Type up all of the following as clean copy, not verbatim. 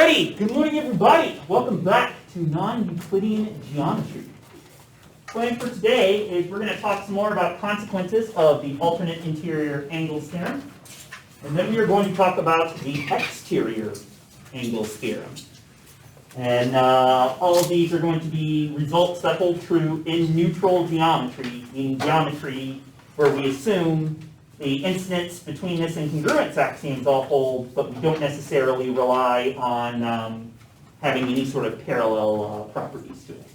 Alrighty, good morning everybody. Welcome back to non-Euclidean geometry. Plan for today is we're going to talk some more about consequences of the alternate interior angles theorem. And then we are going to talk about the exterior angles theorem. And all of these are going to be results that hold true in neutral geometry, meaning geometry where we assume the incidence between this and congruence axioms all hold, but we don't necessarily rely on having any sort of parallel properties to it.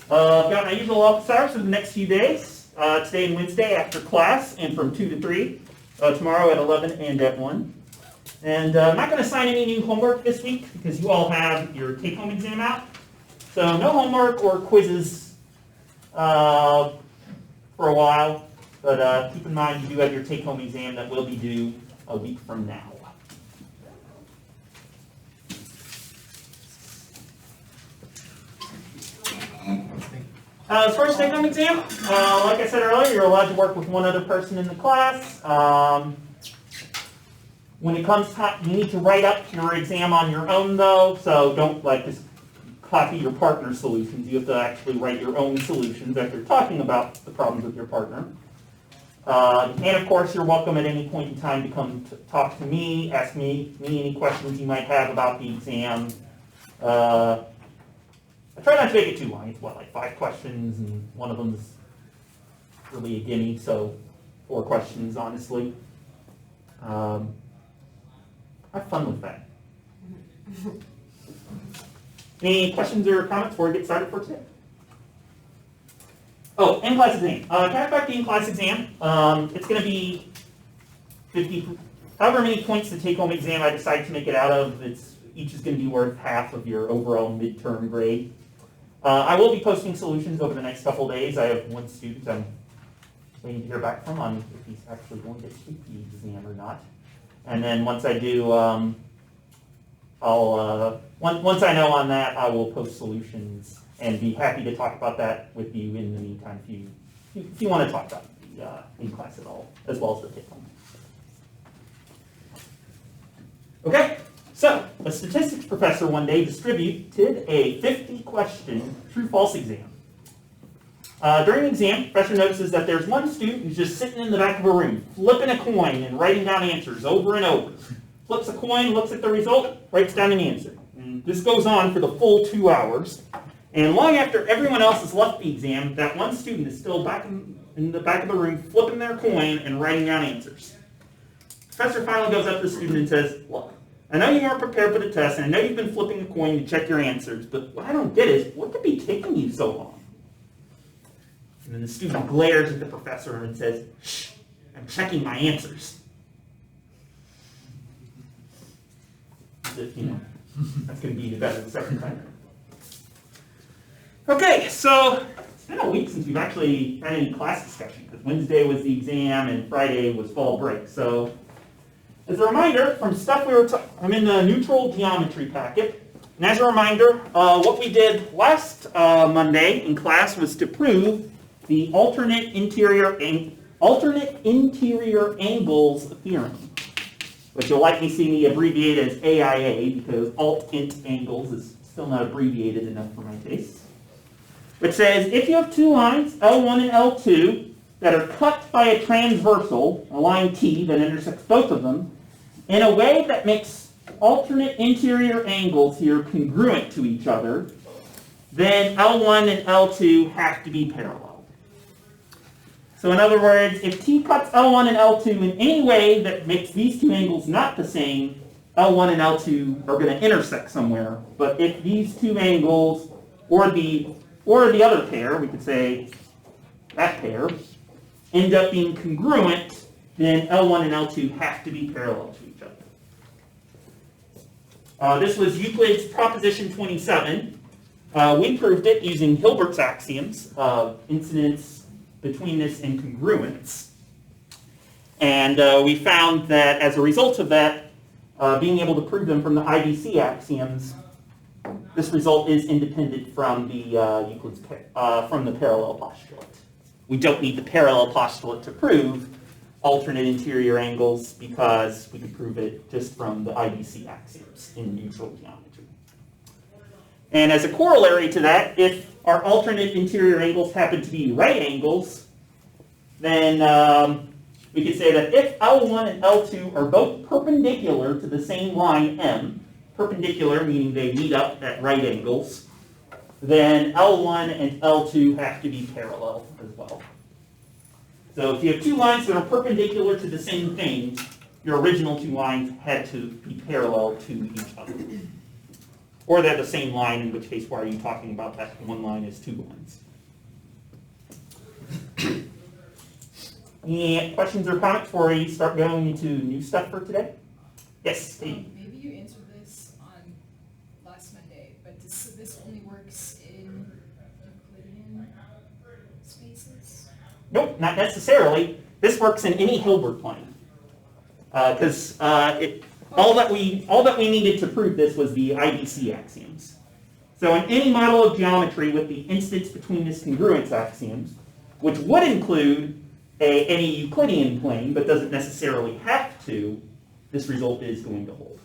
I've got my usual office hours for the next few days. Today and Wednesday after class, and from 2 to 3. Tomorrow at 11 and at 1. And I'm not going to assign any new homework this week because you all have your take-home exam out. So no homework or quizzes for a while. But keep in mind you do have your take-home exam that will be due a week from now. As far as take-home exam, like I said earlier, you're allowed to work with one other person in the class. When it comes time, you need to write up your exam on your own though, so don't just copy your partner's solutions. You have to actually write your own solutions after talking about the problems with your partner. And of course, you're welcome at any point in time to come talk to me, ask me any questions you might have about the exam. I try not to make it too long. It's like 5 questions, and one of them is really a gimme, so 4 questions, honestly. Have fun with that. Any questions or comments before we get started for today? Oh, in-class exam. Kind of back to the in-class exam. It's going to be 50, however many points the take-home exam I decide to make it out of. Each is going to be worth half of your overall midterm grade. I will be posting solutions over the next couple of days. I have one student I'm waiting to hear back from on if he's actually going to take the exam or not. And then once I do, once I know on that, I will post solutions and be happy to talk about that with you in the meantime if you want to talk about the in-class at all, as well as the take-home. Okay, so a statistics professor one day distributed a 50-question true-false exam. During the exam, the professor notices that there's one student who's just sitting in the back of a room, flipping a coin and writing down answers over and over. Flips a coin, looks at the result, writes down an answer. And this goes on for the full 2 hours. And long after everyone else has left the exam, that one student is still back in the back of the room, flipping their coin and writing down answers. The professor finally goes up to the student and says, "Look, I know you weren't prepared for the test, and I know you've been flipping a coin to check your answers, but what I don't get is, what could be taking you so long?" And then the student glares at the professor and says, "Shh, I'm checking my answers." As if, that's going to be better the second time. Okay, so it's been a week since we've actually had any class discussion, because Wednesday was the exam and Friday was fall break. So as a reminder, from stuff I'm in the neutral geometry packet. And as a reminder, what we did last Monday in class was to prove the alternate interior angles theorem, which you'll likely see me abbreviate as AIA because alt-int angles is still not abbreviated enough for my taste. Which says if you have 2 lines, L1 and L2, that are cut by a transversal, a line T that intersects both of them, in a way that makes alternate interior angles here congruent to each other, then L1 and L2 have to be parallel. So in other words, if T cuts L1 and L2 in any way that makes these 2 angles not the same, L1 and L2 are going to intersect somewhere. But if these 2 angles, or the other pair, we could say that pair, end up being congruent, then L1 and L2 have to be parallel to each other. This was Euclid's proposition 27. We proved it using Hilbert's axioms of incidence, betweenness, and congruence. And we found that as a result of that, being able to prove them from the IDC axioms, this result is independent from the from the parallel postulate. We don't need the parallel postulate to prove alternate interior angles because we could prove it just from the IBC axioms in neutral geometry. And as a corollary to that, if our alternate interior angles happen to be right angles, then we could say that if L1 and L2 are both perpendicular to the same line M, perpendicular meaning they meet up at right angles, then L1 and L2 have to be parallel as well. So if you have two lines that are perpendicular to the same thing, your original two lines had to be parallel to each other. Or they're the same line, in which case why are you talking about that one line is two lines? Any questions or comments before we start going into new stuff for today? Yes, Steve. Maybe you answered this on last Monday, but this only works in Euclidean spaces? Nope, not necessarily. This works in any Hilbert plane. Because all that we needed to prove this was the IBC axioms. So in any model of geometry with the instance between this congruence axioms, which would include any Euclidean plane, but doesn't necessarily have to, this result is going to hold.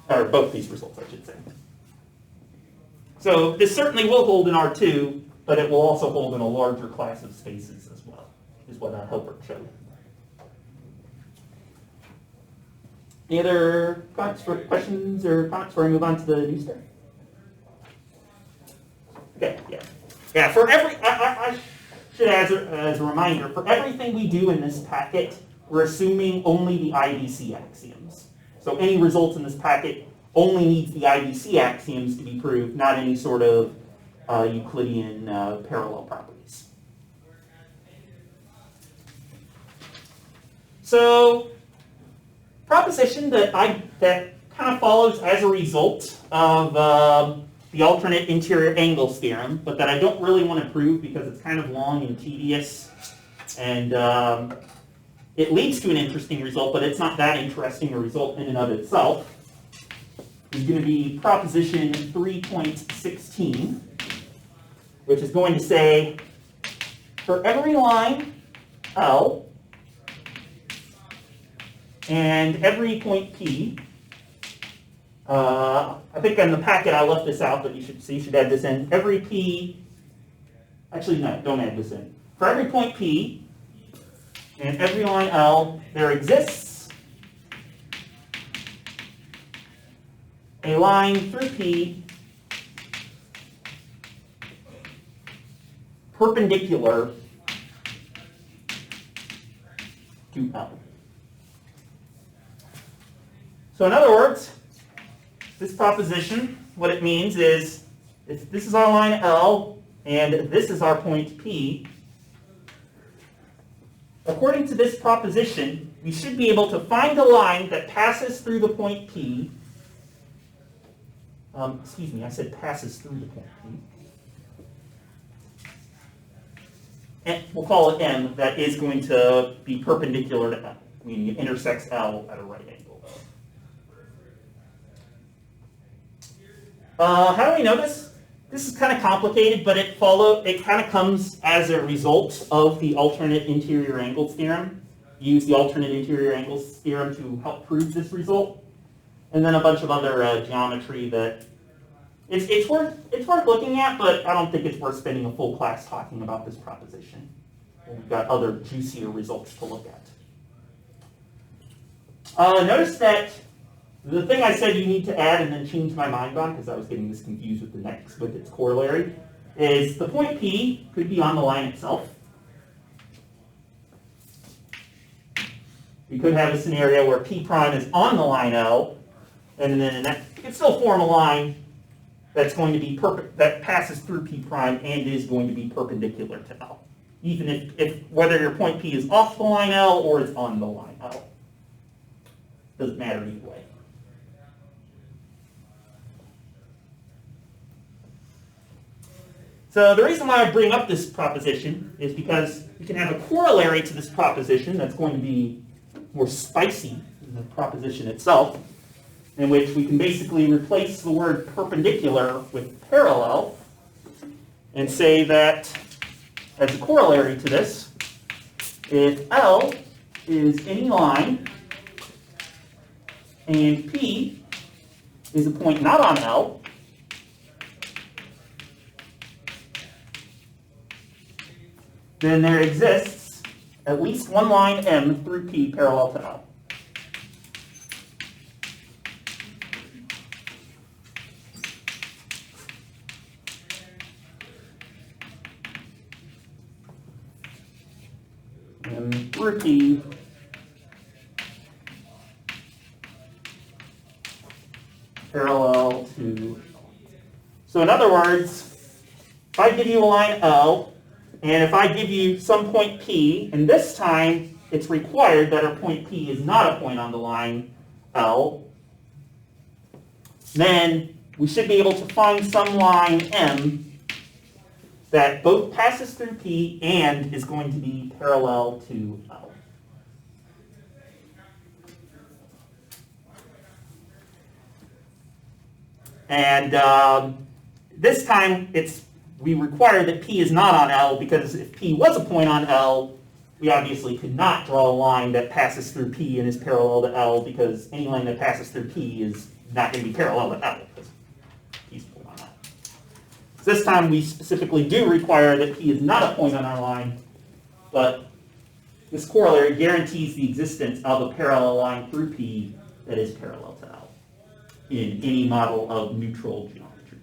Or both these results, I should say. So this certainly will hold in R2, but it will also hold in a larger class of spaces as well, is what Hilbert showed. Any other questions or comments before we move on to the new stuff? Okay, yeah. For every, I should add as a reminder, for everything we do in this packet, we're assuming only the IBC axioms. So any results in this packet only needs the IBC axioms to be proved, not any sort of Euclidean parallel properties. So, proposition that kind of follows as a result of the alternate interior angles theorem, but that I don't really want to prove because it's kind of long and tedious, and it leads to an interesting result, but it's not that interesting a result in and of itself, is going to be proposition 3.16, which is going to say, for every line L and every point P, I think in the packet I left this out, but you should add this in. Every P, actually no, don't add this in. For every point P and every line L, there exists a line through P perpendicular to L. So in other words, this proposition, what it means is, if this is our line L and this is our point P, according to this proposition, we should be able to find a line that passes through the point P. Excuse me, I said passes through the point P. And we'll call it M, that is going to be perpendicular to L, meaning it intersects L at a right angle. How do we know this? This is kind of complicated, but it kind of comes as a result of the alternate interior angles theorem. Use the alternate interior angles theorem to help prove this result. And then a bunch of other geometry that it's worth looking at, but I don't think it's worth spending a full class talking about this proposition. We've got other juicier results to look at. Notice that the thing I said you need to add and then change my mind on, because I was getting this confused with the next, with its corollary, is the point P could be on the line itself. We could have a scenario where P prime is on the line L, and then you can still form a line that's going to be that passes through P prime and is going to be perpendicular to L, even if whether your point P is off the line L or is on the line L. Doesn't matter either way. So the reason why I bring up this proposition is because you can have a corollary to this proposition that's going to be more spicy than the proposition itself, in which we can basically replace the word perpendicular with parallel and say that, as a corollary to this, if L is any line and P is a point not on L, then there exists at least one line M through P parallel to L. M through P parallel to L. So in other words, if I give you a line L, and if I give you some point P, and this time it's required that our point P is not a point on the line L, then we should be able to find some line M that both passes through P and is going to be parallel to L. And this time we require that P is not on L, because if P was a point on L, we obviously could not draw a line that passes through P and is parallel to L, because any line that passes through P is not going to be parallel to L, because P's a point on L. So this time we specifically do require that P is not a point on our line, but this corollary guarantees the existence of a parallel line through P that is parallel to L in any model of neutral geometry.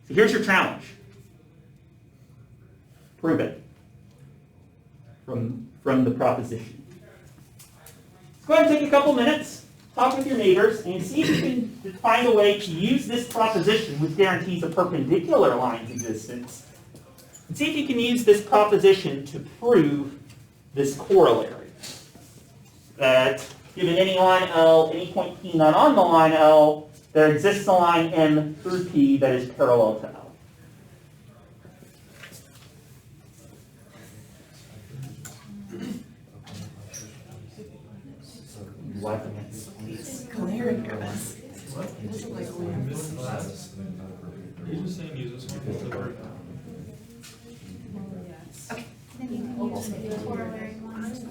So here's your challenge. Prove it from the proposition. Let's go ahead and take a couple minutes, talk with your neighbors, and see if you can find a way to use this proposition, which guarantees a perpendicular line's existence, and see if you can use this proposition to prove this corollary. That given any line L, any point P not on the line L, there exists a line M through P that is parallel to L. He's just saying use this one for the word. Okay. Then you can use the corollary ones.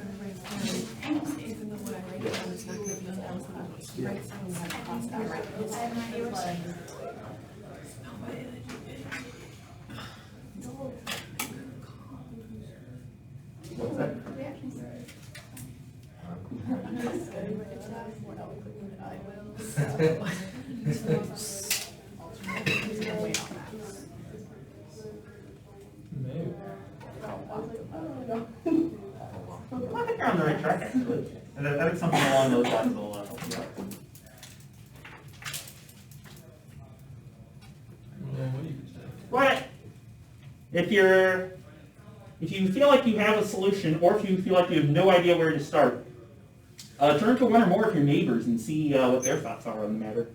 What's that? Maybe. I think you're on the right track, actually. And I think something along those lines will help you out. Well, what do you say? But if you feel like you have a solution, or if you feel like you have no idea where to start, turn to one or more of your neighbors and see what their thoughts are on the matter.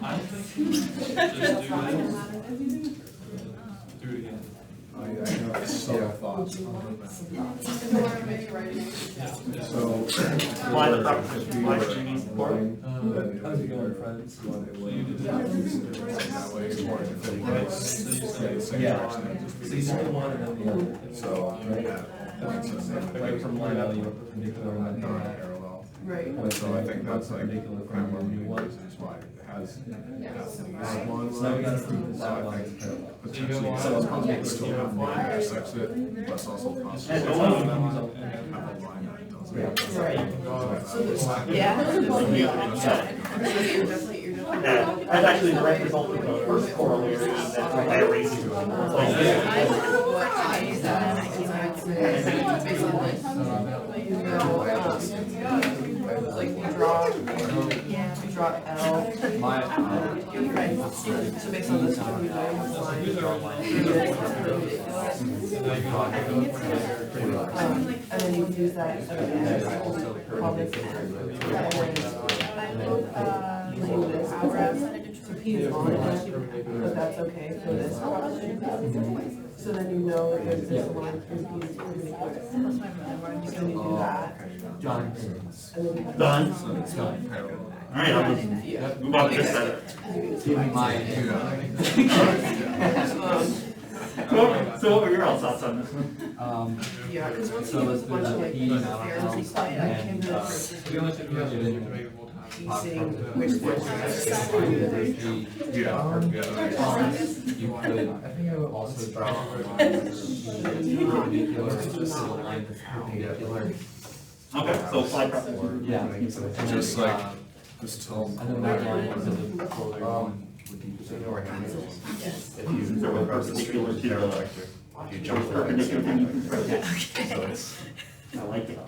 I think just do it. Do it again. I know subtle thoughts. So, Why the proposition? Why should you need support? how's it going, friends? That way it's more efficient. So Yeah. you don't want it on the other. So, yeah, that makes sense. Like from line L, you were perpendicular line Not L. parallel. Right. So I think that's like Perpendicular kind of one of from the one. reasons why it has that one. So now we gotta prove that So that I line think is parallel. potentially So it's possible it's still have one intersects it, but it's also possible And to the one- have a line that doesn't. Right. Yeah. Yeah, that's actually the right result of the first corollary that I erased. Like we draw L. So based on this one, we have a line. And then you can use that as call this so P is on it, but that's okay for this proposition. So then you know that there's this line through P is perpendicular. So then you do that. John. And then you have Done? It's not parallel. All right, I'll just move on to this side. Give me my. So what were your all's thoughts on this one? Yeah, because once So you let's have a do bunch of the like P these now, theorems and stuff, I came and, to the we first only took piecing which there's You could, I think I would also draw a line perpendicular, just a line that's perpendicular. Okay, so slide prop. Yeah. Just like, just tell them. And then that line to the corollary one would be perpendicular. If you So we're perpendicular to the, perpendicular to the, so it's, I like it.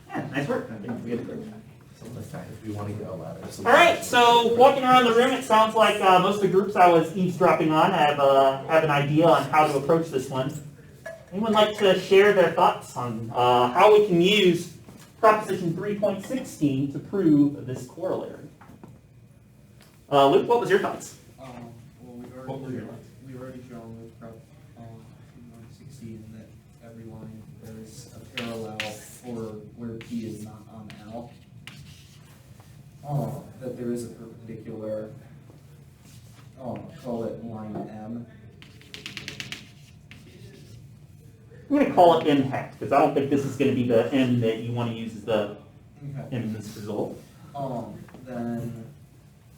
Yeah, nice work. I think we did great. if we want to go ladder. All right, so walking around the room, it sounds like most of the groups I was eavesdropping on have an idea on how to approach this one. Anyone like to share their thoughts on how we can use proposition 3.16 to prove this corollary? Luke, what was your thoughts? Well, What were your thoughts? we've already shown with prop 2.16 that every line there's a parallel for where P is not on L. That there is a perpendicular, call it line M. I'm going to call it M hat, because I don't think this is going to be the M that you want to use as the Okay. M in this result. Then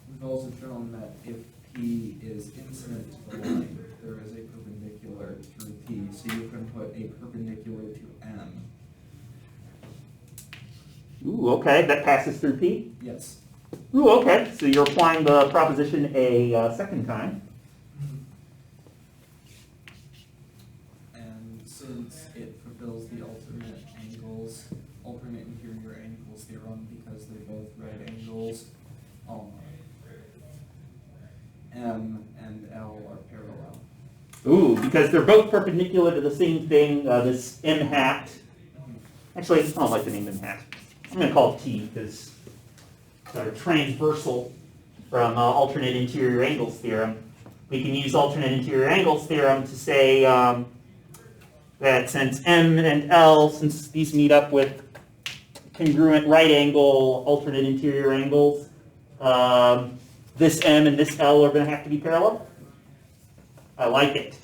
we've also shown that if P is incident to the line, there is a perpendicular through P, so you can put a perpendicular to M. Ooh, okay, that passes through P. Yes. Ooh, okay, so you're applying the proposition a second time. And since it fulfills the alternate interior angles theorem, because they're both right angles, M and L are parallel. Ooh, because they're both perpendicular to the same thing, this M hat. Actually, I don't like the name M hat. I'm going to call it T, because they're transversal from alternate interior angles theorem. We can use alternate interior angles theorem to say that since M and L, since these meet up with congruent right angle alternate interior angles, this M and this L are going to have to be parallel. I like it.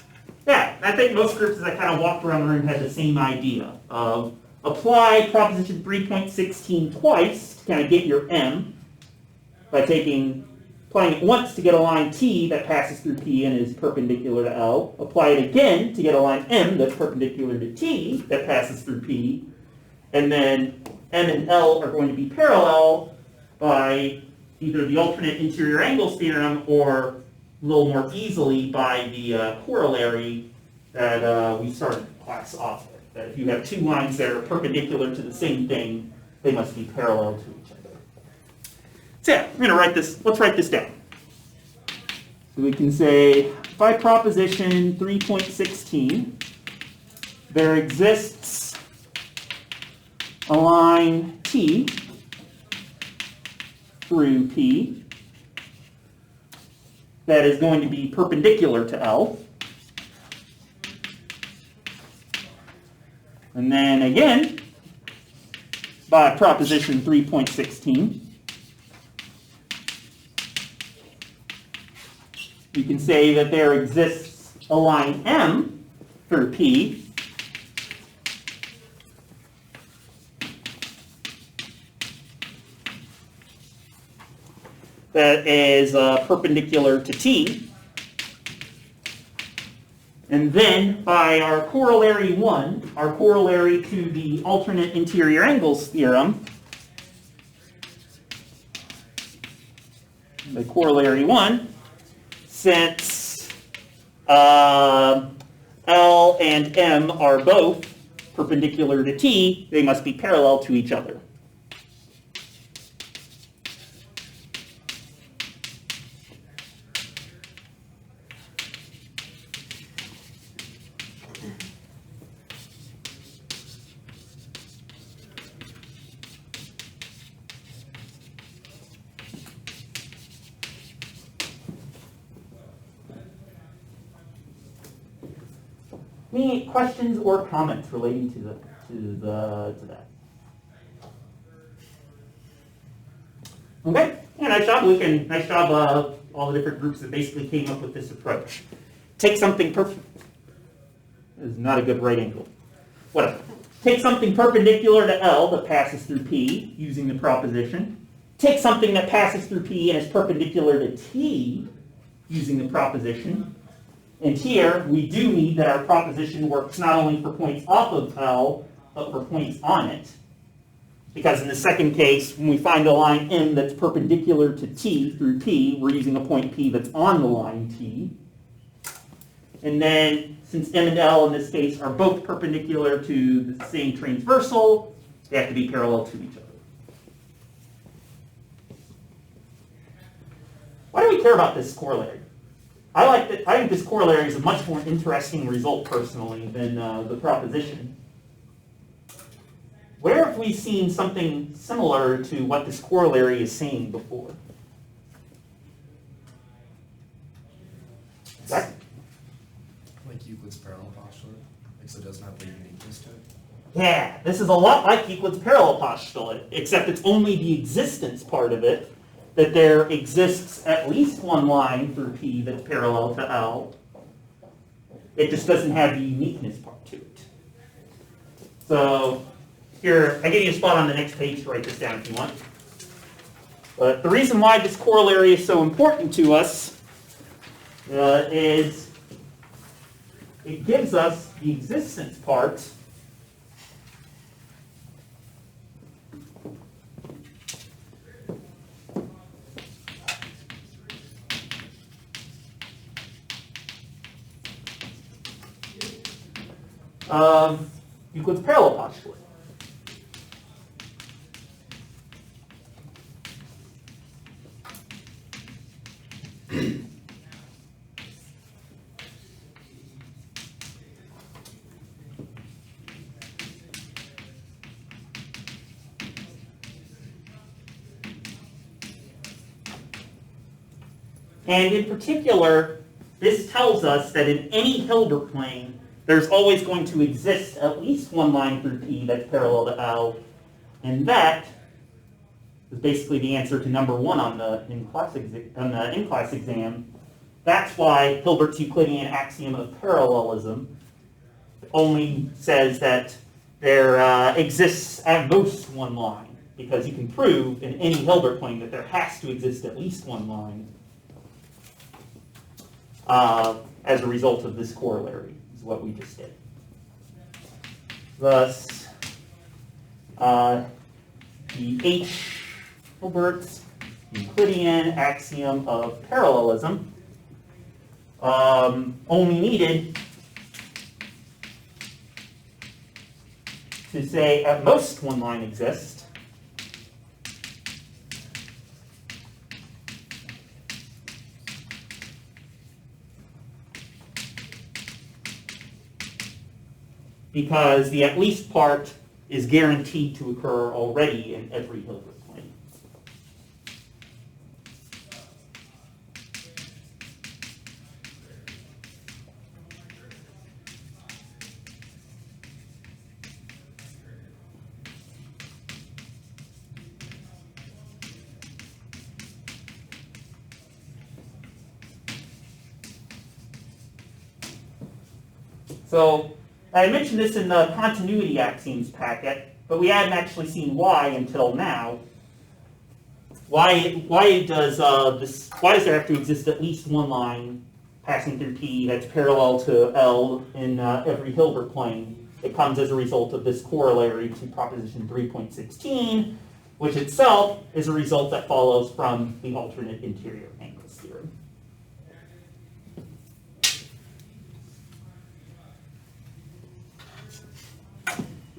Yeah, I think most groups, as I kind of walked around the room, had the same idea of apply proposition 3.16 twice to kind of get your M by applying it once to get a line T that passes through P and is perpendicular to L. Apply it again to get a line M that's perpendicular to T that passes through P. And then M and L are going to be parallel by either the alternate interior angles theorem or a little more easily by the corollary that we started class off with. That if you have two lines that are perpendicular to the same thing, they must be parallel to each other. So yeah, I'm going to write this. Let's write this down. So we can say by proposition 3.16, there exists a line T through P that is going to be perpendicular to L. And then again, by proposition 3.16, you can say that there exists a line M through P that is perpendicular to T. And then by our corollary 1, our corollary to the alternate interior angles theorem, the corollary 1, since L and M are both perpendicular to T, they must be parallel to each other. Any questions or comments relating to that? Okay, yeah, nice job, Luke, and nice job all the different groups that basically came up with this approach. Take something is not a good right angle. Whatever. Take something perpendicular to L that passes through P using the proposition. Take something that passes through P and is perpendicular to T using the proposition. And here, we do need that our proposition works not only for points off of L, but for points on it. Because in the second case, when we find a line M that's perpendicular to T through P, we're using a point P that's on the line T. And then, since M and L in this case are both perpendicular to the same transversal, they have to be parallel to each other. Why do we care about this corollary? I think this corollary is a much more interesting result personally than the proposition. Where have we seen something similar to what this corollary is saying before? Zach? Like Euclid's parallel postulate, because it doesn't have the uniqueness to it. Yeah, this is a lot like Euclid's parallel postulate, except it's only the existence part of it, that there exists at least one line through P that's parallel to L. It just doesn't have the uniqueness part to it. So here, I give you a spot on the next page to write this down if you want. But the reason why this corollary is so important to us is it gives us the existence part of Euclid's parallel postulate. And in particular, this tells us that in any Hilbert plane, there's always going to exist at least one line through P that's parallel to L, and that is basically the answer to number 1 on the in-class exam. That's why Hilbert's Euclidean axiom of parallelism only says that there exists at most one line, because you can prove in any Hilbert plane that there has to exist at least one line as a result of this corollary, is what we just did. Thus, the H. Hilbert's Euclidean axiom of parallelism only needed to say at most one line exists, because the at least part is guaranteed to occur already in every Hilbert plane. So, I mentioned this in the continuity axioms packet, but we hadn't actually seen why until now. Why does there have to exist at least one line passing through P that's parallel to L in every Hilbert plane? It comes as a result of this corollary to proposition 3.16, which itself is a result that follows from the alternate interior angles theorem.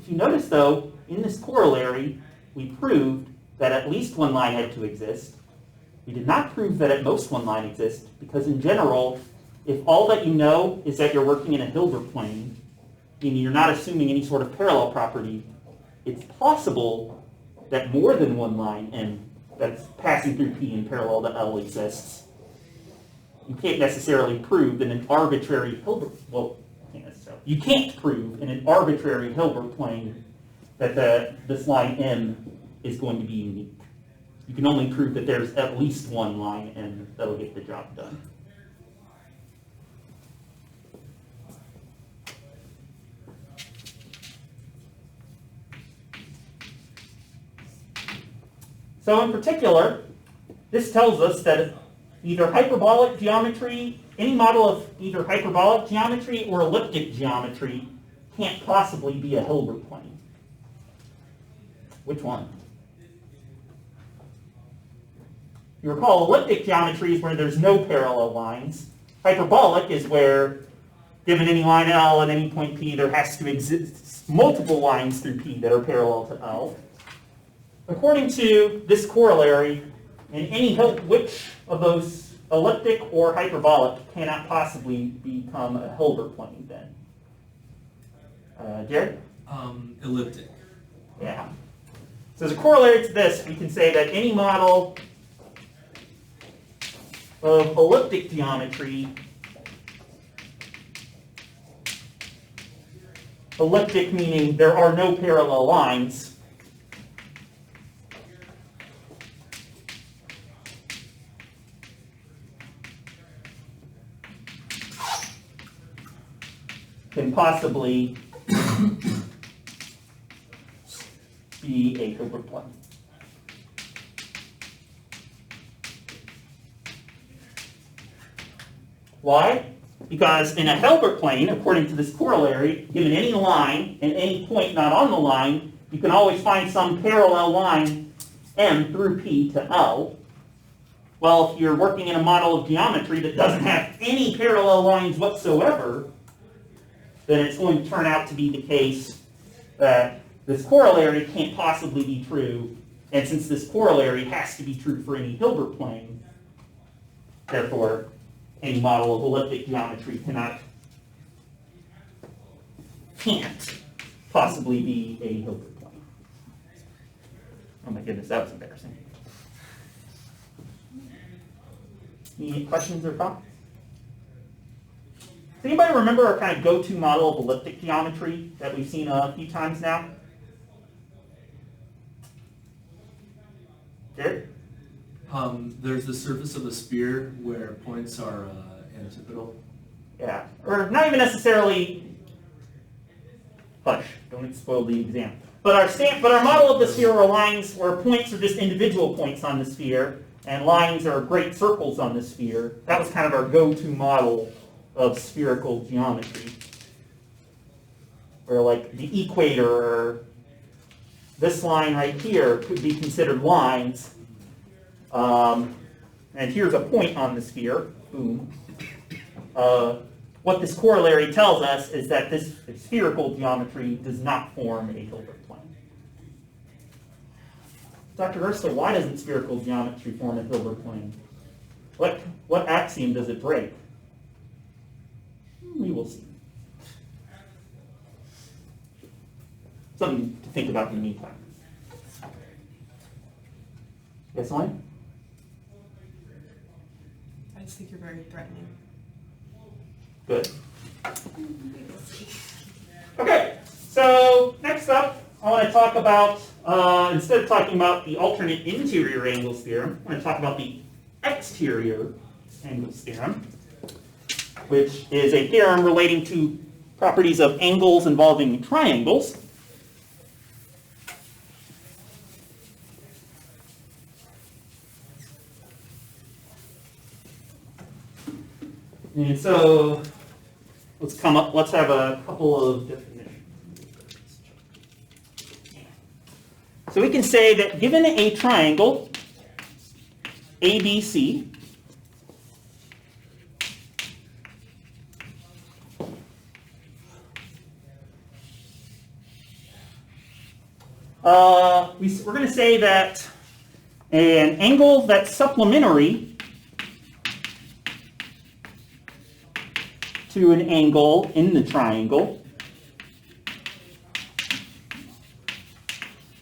You notice, though, in this corollary, we proved that at least one line had to exist. We did not prove that at most one line exists, because in general, if all that you know is that you're working in a Hilbert plane, meaning you're not assuming any sort of parallel property, it's possible that more than one line M that's passing through P in parallel to L exists. You can't necessarily prove that an arbitrary Hilbert, you can't prove in an arbitrary Hilbert plane that this line M is going to be unique. You can only prove that there's at least one line M that'll get the job done. So in particular, this tells us that either hyperbolic geometry, any model of either hyperbolic geometry or elliptic geometry can't possibly be a Hilbert plane. Which one? You recall elliptic geometry is where there's no parallel lines. Hyperbolic is where, given any line L at any point P, there has to exist multiple lines through P that are parallel to L. According to this corollary, which of those elliptic or hyperbolic cannot possibly become a Hilbert plane then? Jared? Elliptic. Yeah. So as a corollary to this, we can say that any model of elliptic geometry, elliptic meaning there are no parallel lines, can possibly be a Hilbert plane. Why? Because in a Hilbert plane, according to this corollary, given any line and any point not on the line, you can always find some parallel line M through P to L. Well, if you're working in a model of geometry that doesn't have any parallel lines whatsoever, then it's going to turn out to be the case that this corollary can't possibly be true, and since this corollary has to be true for any Hilbert plane, therefore any model of elliptic geometry can't possibly be a Hilbert plane. Oh my goodness, that was embarrassing. Any questions or comments? Does anybody remember our kind of go-to model of elliptic geometry that we've seen a few times now? Jared? There's the surface of a sphere where points are antipodal. Yeah, or not even necessarily. Hush! Don't spoil the exam. But our model of the sphere are lines where points are just individual points on the sphere, and lines are great circles on the sphere. That was kind of our go-to model of spherical geometry, where like the equator or this line right here could be considered lines. And here's a point on the sphere. Boom. What this corollary tells us is that this spherical geometry does not form a Hilbert plane. Dr. Ursula, why doesn't spherical geometry form a Hilbert plane? What axiom does it break? We will see. Something to think about in the meantime. Yes, Elaine? I just think you're very threatening. Good. Okay, so next up, I want to talk about, instead of talking about the alternate interior angles theorem, I want to talk about the exterior angles theorem, which is a theorem relating to properties of angles involving triangles. And so let's have a couple of definitions. So we can say that given a triangle ABC, we're going to say that an angle that's supplementary to an angle in the triangle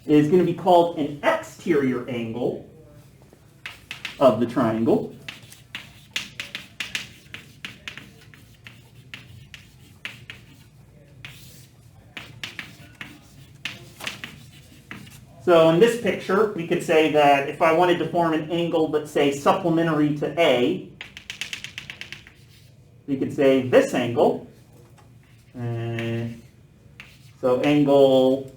is going to be called an exterior angle of the triangle. So in this picture, we could say that if I wanted to form an angle, let's say, supplementary to A, we could say this angle. So angle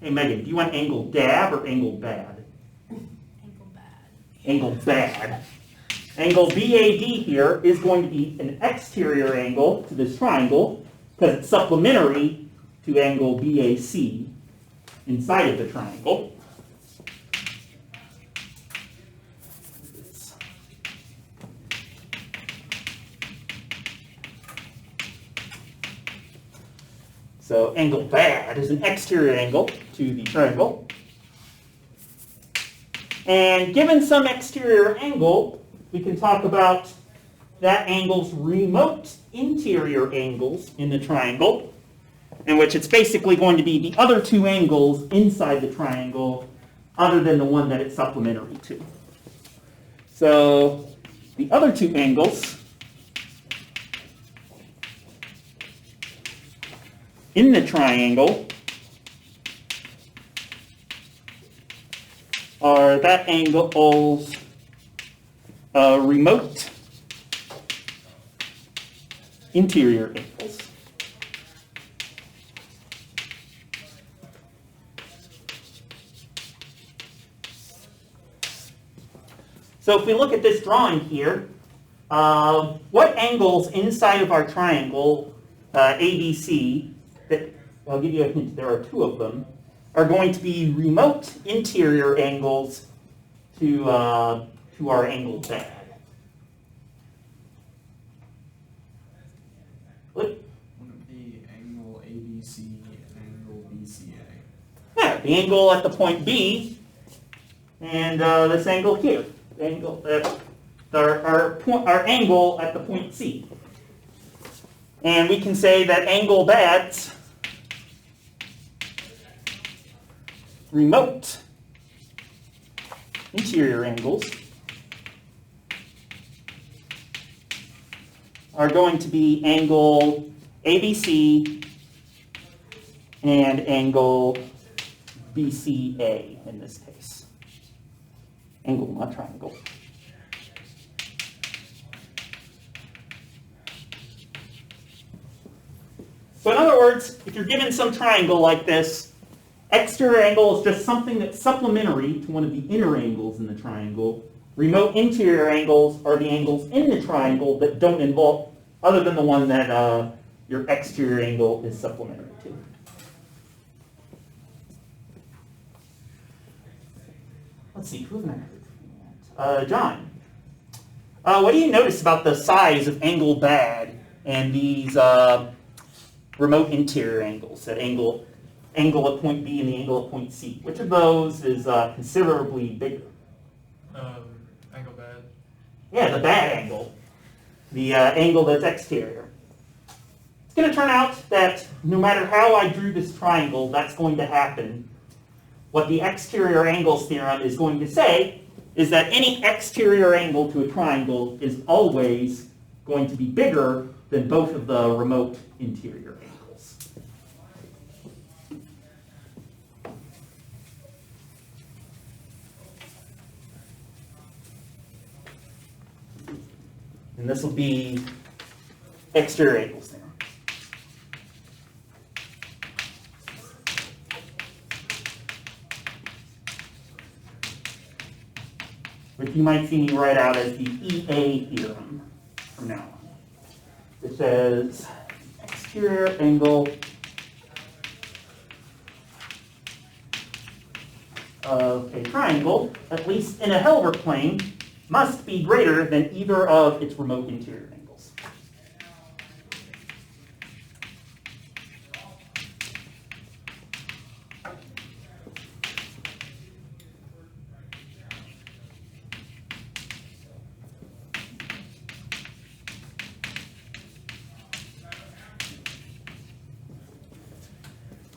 Hey Megan, do you want angle dab or angle bad? Ankle bad. Angle bad. Angle BAD here is going to be an exterior angle to this triangle because it's supplementary to angle BAC inside of the triangle. So angle bad is an exterior angle to the triangle. And given some exterior angle, we can talk about that angle's remote interior angles in the triangle, in which it's basically going to be the other two angles inside the triangle other than the one that it's supplementary to. So the other two angles in the triangle are that angle's remote interior angles. So if we look at this drawing here, what angles inside of our triangle ABC, that I'll give you a hint, there are two of them, are going to be remote interior angles to our angle bad. Look, Wouldn't it be angle ABC and angle BCA? yeah, the angle at the point B and this angle here. The angle our angle at the point C. And we can say that angle bad's remote interior angles are going to be angle ABC and angle BCA in this case. Angle, not triangle. So in other words, if you're given some triangle like this, exterior angle is just something that's supplementary to one of the inner angles in the triangle. Remote interior angles are the angles in the triangle that don't involve, other than the one that your exterior angle is supplementary to. Let's see, who am I? John. What do you notice about the size of angle bad and these remote interior angles, that angle at point B and the angle at point C? Which of those is considerably bigger? Angle bad. Yeah, the bad angle. The angle that's exterior. It's going to turn out that no matter how I drew this triangle, that's going to happen. What the exterior angles theorem is going to say is that any exterior angle to a triangle is always going to be bigger than both of the remote interior angles. And this will be exterior angles theorem. Which you might see me write out as the EA theorem from now on. It says exterior angle of a triangle, at least in a Hilbert plane, must be greater than either of its remote interior angles.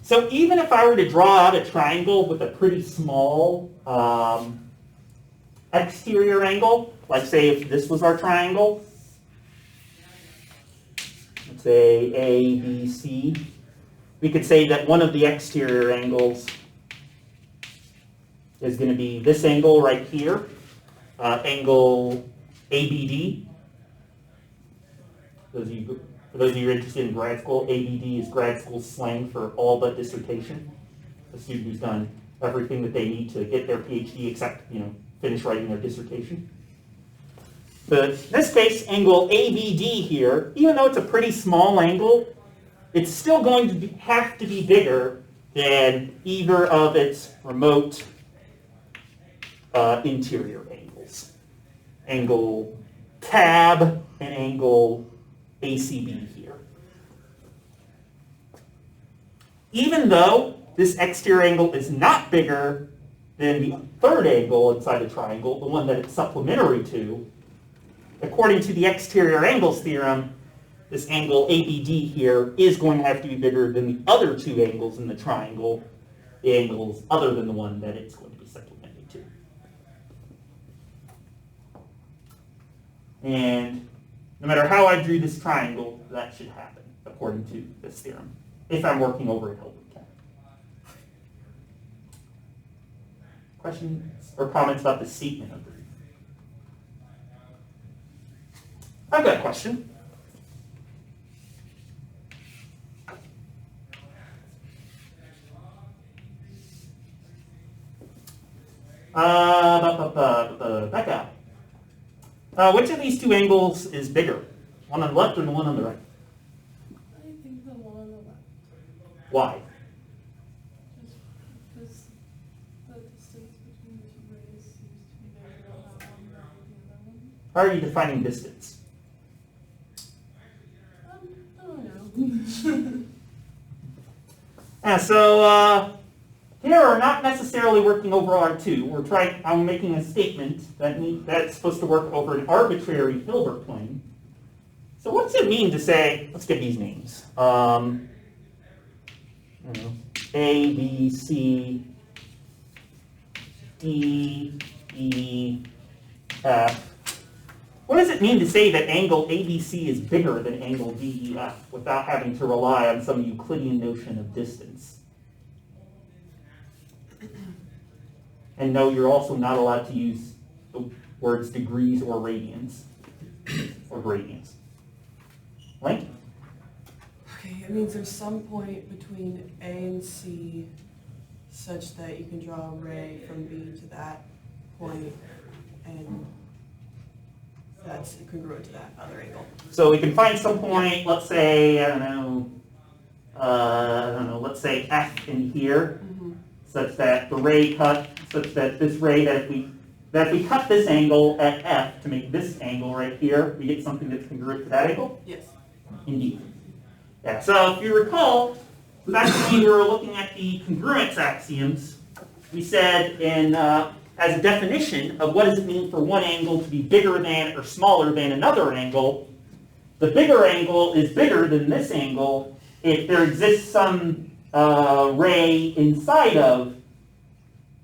So even if I were to draw out a triangle with a pretty small exterior angle, like say if this was our triangle, let's say A, B, C, we could say that one of the exterior angles is going to be this angle right here, angle ABD. For those of you who are interested in grad school, ABD is grad school slang for all but dissertation. a student who's done everything that they need to get their PhD except, finish writing their dissertation. This case, angle ABD here, even though it's a pretty small angle, it's still going to have to be bigger than either of its remote interior angles. Angle CAB and angle ACB here. Even though this exterior angle is not bigger than the third angle inside the triangle, the one that it's supplementary to, according to the exterior angles theorem, this angle ABD here is going to have to be bigger than the other two angles in the triangle, the angles other than the one that it's going to be supplementary to. And no matter how I drew this triangle, that should happen, according to this theorem, if I'm working over a Hilbert cap. Questions or comments about the statement of the reason? I've got a question. Back out. Which of these two angles is bigger? One on the left or the one on the right? I think the one on the left, Why? just because the distance between the two rays seems to be bigger on that one than the other one. How are you defining distance? I don't know. So here we're not necessarily working over R2. I'm making a statement that's supposed to work over an arbitrary Hilbert plane. So what's it mean to say, let's get these names. A, B, C, D, E, F. What does it mean to say that angle ABC is bigger than angle DEF without having to rely on some Euclidean notion of distance? And no, you're also not allowed to use the words degrees or radians or gradients. Link? Okay, it means there's some point between A and C such that you can draw a ray from B to that point, and that's congruent to that other angle. So we can find some point, let's say, let's say F in here, such that the ray cut, such that this ray, that if we cut this angle at F to make this angle right here, we get something that's congruent to that angle? Yes. Indeed. Yeah, so if you recall, back when we were looking at the congruence axioms, we said as a definition of what does it mean for one angle to be bigger than or smaller than another angle, the bigger angle is bigger than this angle if there exists some ray inside of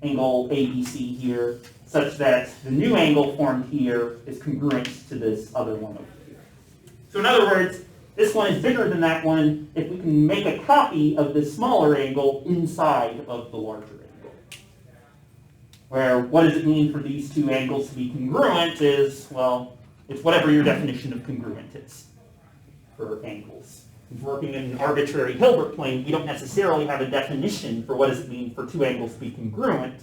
angle ABC here, such that the new angle formed here is congruent to this other one over here. So in other words, this one is bigger than that one if we can make a copy of this smaller angle inside of the larger angle. Where what does it mean for these two angles to be congruent is, well, it's whatever your definition of congruent is for angles. If we're working in an arbitrary Hilbert plane, we don't necessarily have a definition for what does it mean for two angles to be congruent,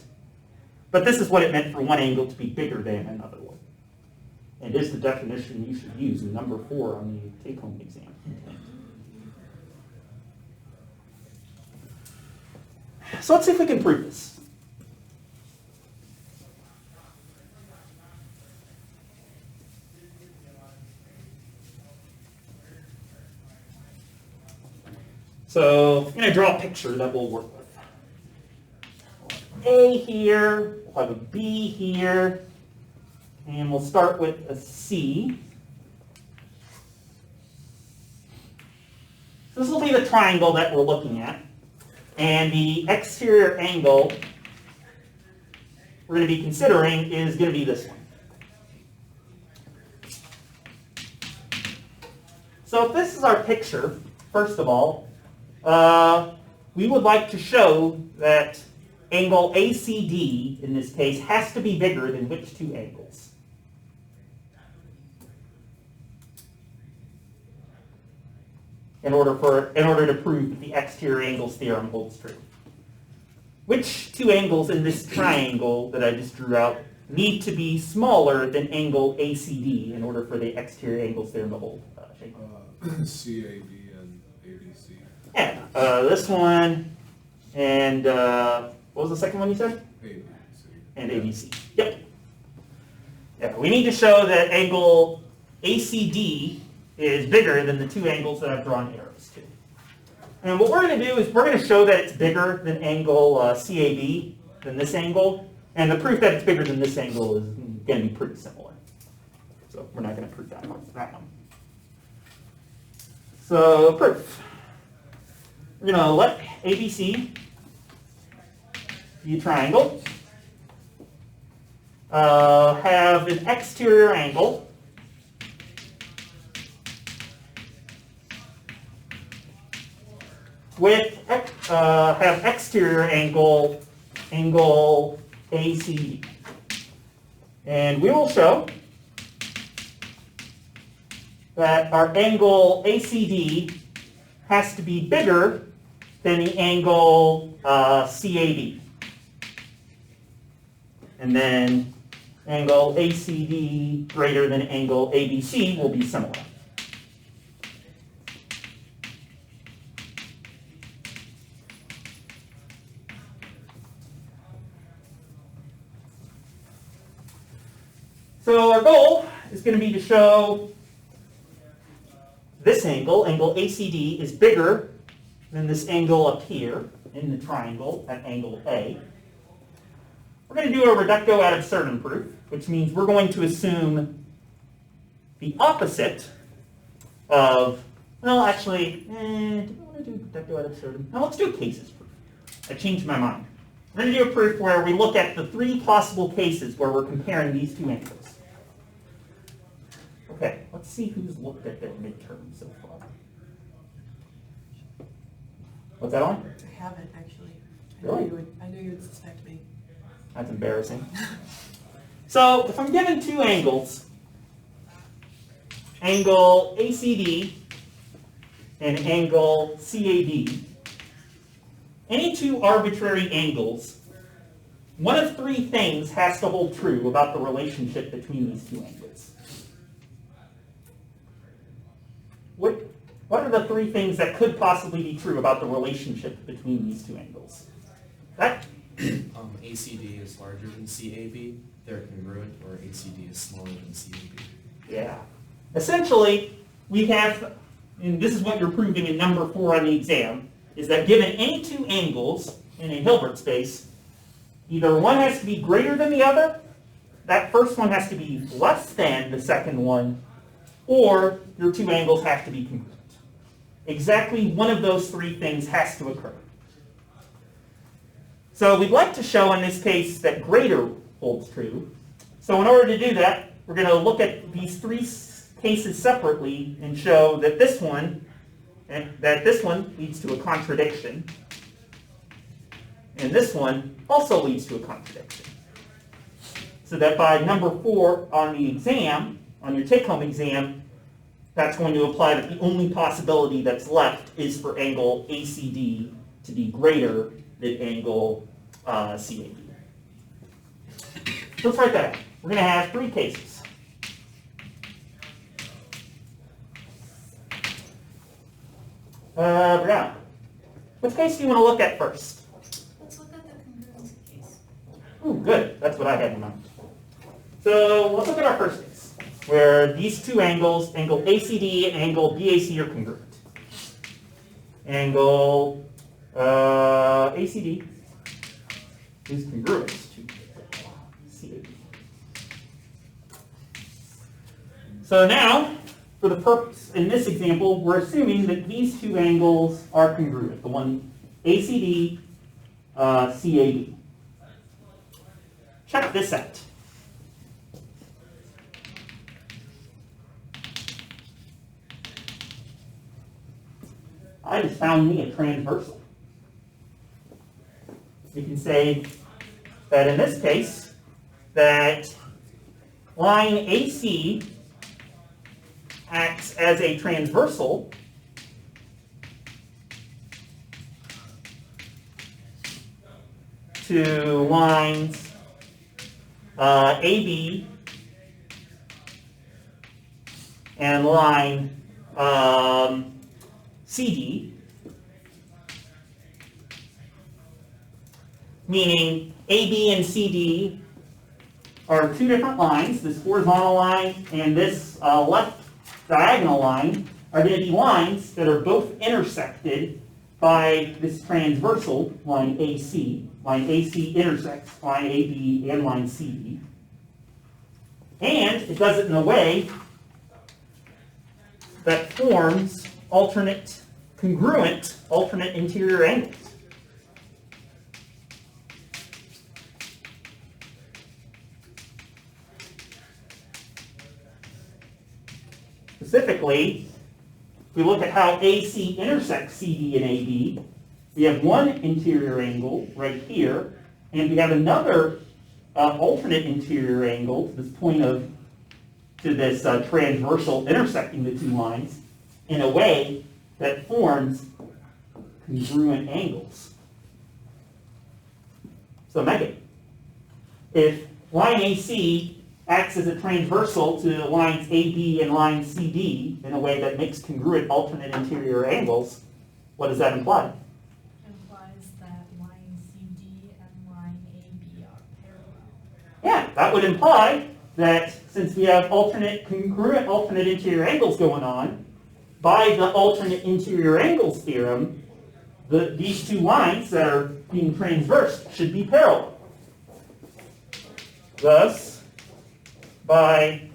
but this is what it meant for one angle to be bigger than another one. And is the definition you should use in number 4 on the take-home exam. So let's see if we can prove this. So I'm going to draw a picture that we'll work with. A here, we'll have a B here, and we'll start with a C. So this will be the triangle that we're looking at. And the exterior angle we're going to be considering is going to be this one. So if this is our picture, first of all, we would like to show that angle ACD, in this case, has to be bigger than which two angles? In order to prove that the exterior angles theorem holds true. which two angles in this triangle that I just drew out need to be smaller than angle ACD in order for the exterior angles there in the whole shape? CAB and ABC. Yeah, this one and what was the second one you said? ABC. And ABC. Yep. Yeah, we need to show that angle ACD is bigger than the two angles that I've drawn arrows to. And what we're going to do is we're going to show that it's bigger than angle CAB, than this angle. And the proof that it's bigger than this angle is going to be pretty similar. So we're not going to prove that one. So proof. We're going to let ABC be a triangle. Have an exterior angle with have exterior angle ACD, and we will show that our angle ACD has to be bigger than the angle CAB, and then angle ACD greater than angle ABC will be similar. So our goal is going to be to show this angle, angle ACD, is bigger than this angle up here in the triangle at angle A. We're going to do a reducto ad absurdum proof, which means we're going to assume the opposite of, well, actually, do we want to do reducto ad absurdum? No, let's do a cases proof. I changed my mind. We're going to do a proof where we look at the three possible cases where we're comparing these two angles. Okay, let's see who's looked at their midterm so far. What's that on? I haven't, actually. Really? I knew you would suspect me. That's embarrassing. So if I'm given two angles, angle ACD and angle CAB, any two arbitrary angles, one of three things has to hold true about the relationship between these two angles. What are the three things that could possibly be true about the relationship between these two angles? That? ACD is larger than CAB, they're congruent, or ACD is smaller than CAB. Yeah. Essentially, we have, and this is what you're proving in number 4 on the exam, is that given any two angles in a Hilbert space, either one has to be greater than the other, that first one has to be less than the second one, or your two angles have to be congruent. Exactly one of those three things has to occur. So we'd like to show in this case that greater holds true. So in order to do that, we're going to look at these three cases separately and show that this one leads to a contradiction, and this one also leads to a contradiction. So that by number 4 on the exam, on your take-home exam, that's going to imply that the only possibility that's left is for angle ACD to be greater than angle CAB. So let's write that out. We're going to have three cases. Brianna, which case do you want to look at first? Let's look at the congruence case. Ooh, good. That's what I had in mind. So let's look at our first case, where these two angles, angle ACD and angle BAC, are congruent. Angle ACD is congruent to CAB. So now, for the purpose, in this example, we're assuming that these two angles are congruent, the one ACD, CAB. Check this out. I just found me a transversal. We can say that in this case, that line AC acts as a transversal to lines AB and line CD, meaning AB and CD are two different lines. This horizontal line and this left diagonal line are going to be lines that are both intersected by this transversal line AC. Line AC intersects line AB and line CD. And it does it in a way that forms congruent alternate interior angles. Specifically, if we look at how AC intersects CD and AB, we have one interior angle right here, and we have another alternate interior angle to this point to this transversal intersecting the two lines in a way that forms congruent angles. So Megan, if line AC acts as a transversal to lines AB and line CD in a way that makes congruent alternate interior angles, what does that imply? Implies that line CD and line AB are parallel. Yeah, that would imply that since we have congruent alternate interior angles going on, by the alternate interior angles theorem, these two lines that are being transversed should be parallel. Thus, by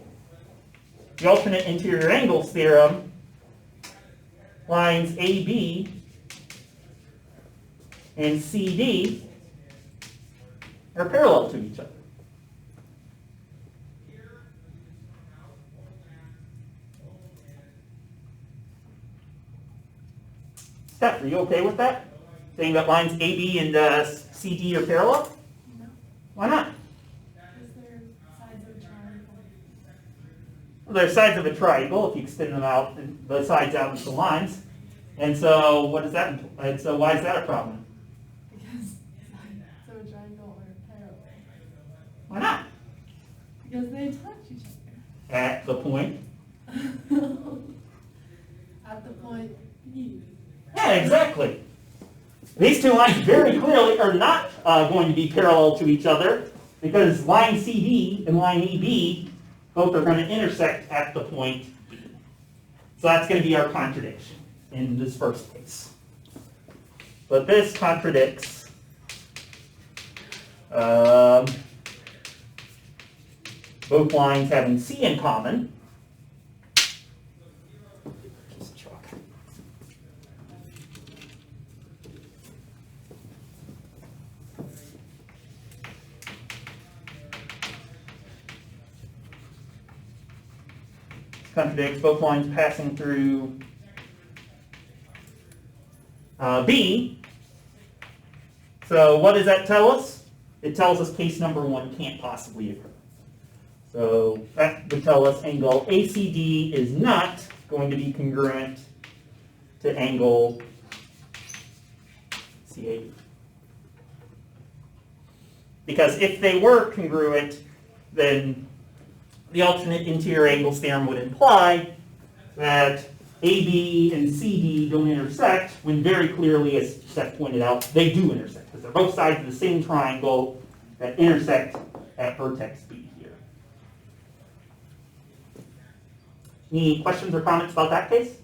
the alternate interior angles theorem, lines AB and CD are parallel to each other. Steph, are you okay with that? Saying that lines AB and CD are parallel? No, Why not? because they're sides of a triangle. Well, they're sides of a triangle if you extend them out, the sides out into lines. And so what does that imply? And so why is that a problem? Because sides of a triangle are parallel. Why not? Because they touch each At the point. other. At the point B. Yeah, exactly. These two lines very clearly are not going to be parallel to each other because line CD and line EB both are going to intersect at the point B. So that's going to be our contradiction in this first case. But this contradicts both lines having C in common. Just chalk. Contradicts both lines passing through B. So what does that tell us? It tells us case number one can't possibly occur. So that would tell us angle ACD is not going to be congruent to angle CAD. Because if they were congruent, then the alternate interior angles theorem would imply that AB and CD don't intersect, when very clearly, as Seth pointed out, they do intersect, because they're both sides of the same triangle that intersect at vertex B here. Any questions or comments about that case?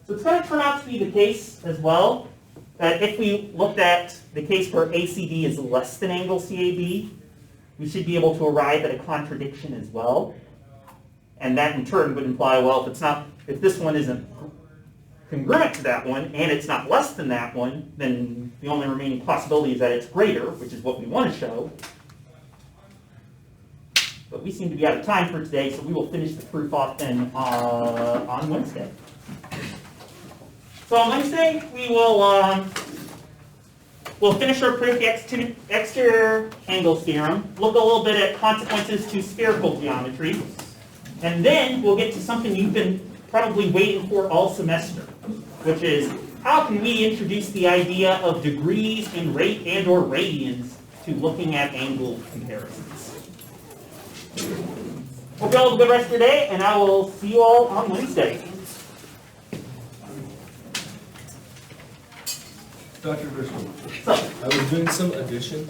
So it's going to turn out to be the case as well, that if we looked at the case where ACD is less than angle CAB, we should be able to arrive at a contradiction as well. And that in turn would imply, well, if this one isn't congruent to that one, and it's not less than that one, then the only remaining possibility is that it's greater, which is what we want to show. But we seem to be out of time for today, so we will finish the proof off then on Wednesday. So on Wednesday, we will we'll finish our proof, the exterior angles theorem, look a little bit at consequences to spherical geometry, and then we'll get to something you've been probably waiting for all semester, which is how can we introduce the idea of degrees and or radians to looking at angle comparisons? Hope you all have a good rest of your day, and I will see you all on Wednesday. Dr. Driscoll, So, I was doing some addition,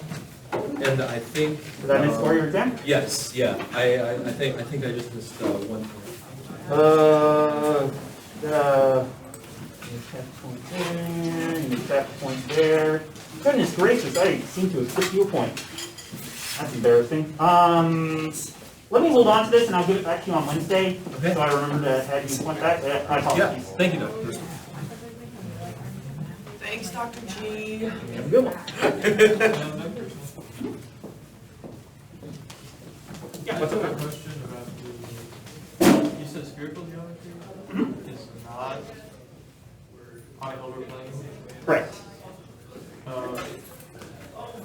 and I think. did I miss your exam? Yes, yeah. I think I just missed one point. You check point there, you check point there. Goodness gracious, I seem to have skipped you a point. That's embarrassing. Let me hold on to this and I'll give it back to you on Wednesday. Okay. So I remember to have you point back. My Yeah, apologies. thank you, Dr. Driscoll. Thanks, Dr. G. Have a good one. Yeah, I what's have a up? question about you said spherical geometry is not on a Hilbert plane? Correct. Uh,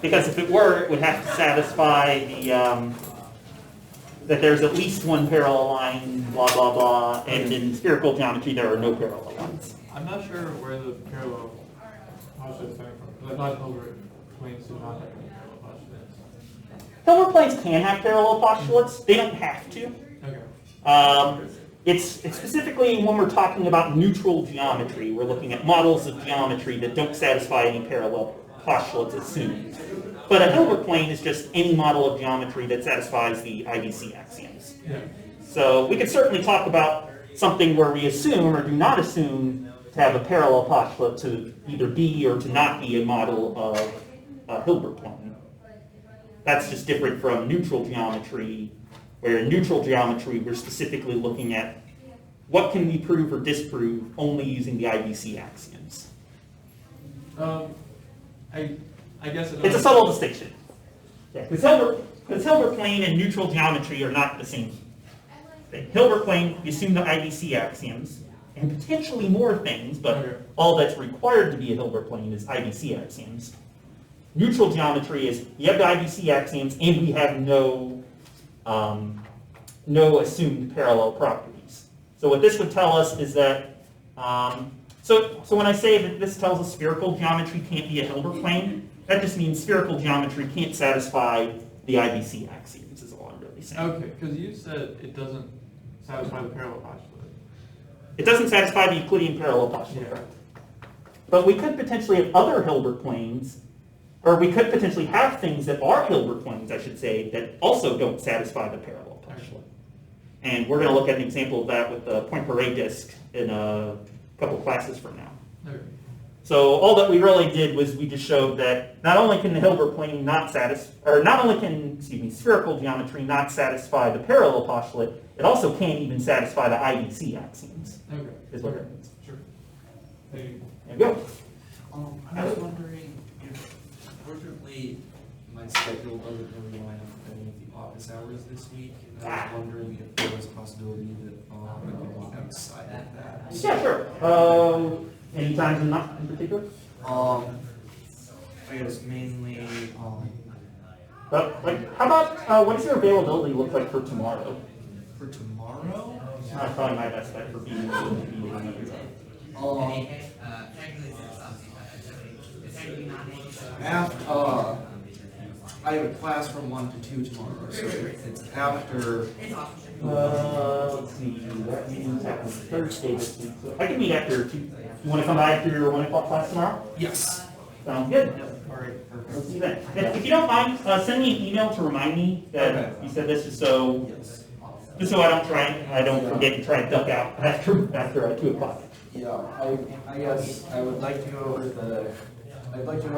Because if it were, it would have to satisfy the, that there's at least one parallel line, blah, blah, blah, and in spherical geometry, there are no parallel lines. I'm not sure where the parallel postulates coming from, because I thought Hilbert planes do not have any parallel postulates. Hilbert planes can have parallel postulates. They don't have to. Okay. It's specifically when we're talking about neutral geometry. We're looking at models of geometry that don't satisfy any parallel postulates assumed. But a Hilbert plane is just any model of geometry that satisfies the IBC axioms. Yeah. So we could certainly talk about something where we assume or do not assume to have a parallel postulate to either be or to not be a model of a Hilbert plane. That's just different from neutral geometry, where in neutral geometry we're specifically looking at what can we prove or disprove only using the IBC axioms. I guess It's a subtle distinction. Yeah, because Hilbert plane and neutral geometry are not the same thing. Hilbert plane, you assume the IBC axioms, and potentially more things, but Okay. all that's required to be a Hilbert plane is IBC axioms. Neutral geometry is, you have the IBC axioms, and we have no assumed parallel properties. So what this would tell us is that, so when I say that this tells us spherical geometry can't be a Hilbert plane, that just means spherical geometry can't satisfy the IBC axioms, is all I'm really saying. Okay, because you said it doesn't satisfy the parallel postulate. It doesn't satisfy the Euclidean parallel postulate, Yeah. correct? But we could potentially have other Hilbert planes, or we could potentially have things that are Hilbert planes, I should say, that also don't satisfy the parallel postulate. And we're going to look at an example of that with the Poincaré disk in a couple classes from now. Okay. So all that we really did was we just showed that not only can the Hilbert plane not satisfy, or not only can, spherical geometry not satisfy the parallel postulate, it also can't even satisfy the IBC axioms, Okay. is what it means. Sure. Thank you. There you go. I was wondering if, fortunately, my schedule doesn't really line up with any of the office hours this week, and I was wondering if there was a possibility that I could meet outside of that. Yeah, sure. Any times in particular? I guess mainly, But how about what does your availability look like for tomorrow? for tomorrow, That's probably my best bet for being able to be on every day. I have a class from 1 to 2 tomorrow, so it's after. Let's see. That meeting's happening Thursday this week. So I can meet after 2. You want to come by after your 1 o'clock class tomorrow? Yes. Sounds good. All right, perfect. Let's see then. If you don't mind, send me an email to remind me that Okay. you said this, just so Yes. I don't forget and try and duck out after 2 o'clock. Yeah, I guess I would like to go over I'd like to